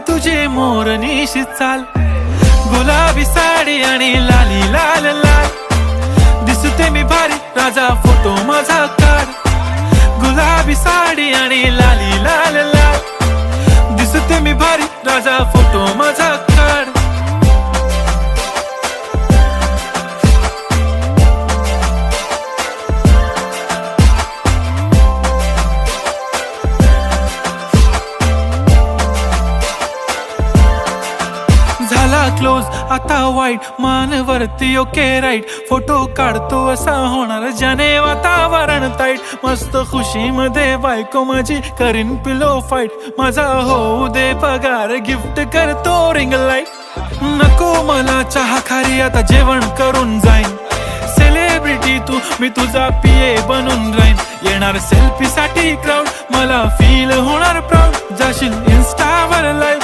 तुझे मोरनीशी चाल, गुलाबी साडी आणि लाली लाल लाल. दिसते मी भारी राजा फोटो माझा काढ, गुलाबी साडी आणि लाली लाल लाल. दिसते मी भारी राजा फोटो माझा काढ. झाला क्लोज आता वाईट, मानवरती ओके राईट. फोटो काढतो असा होणार ज्याने वातावरण ताईट. मस्त खुशी मध्ये बायको माझी करीन पिलो फाईट. माझा होऊ दे पगार, गिफ्ट करतो रिंग लाईट. नको मला चहा खारी, आता जेवण करून जाईन. सेलिब्रिटी तू, मी तुझा पिये बनून राहीन. येणार सेल्फी साठी क्राऊड, मला फील होणार प्राऊड. जाशील इन्स्टावर लाईव्ह,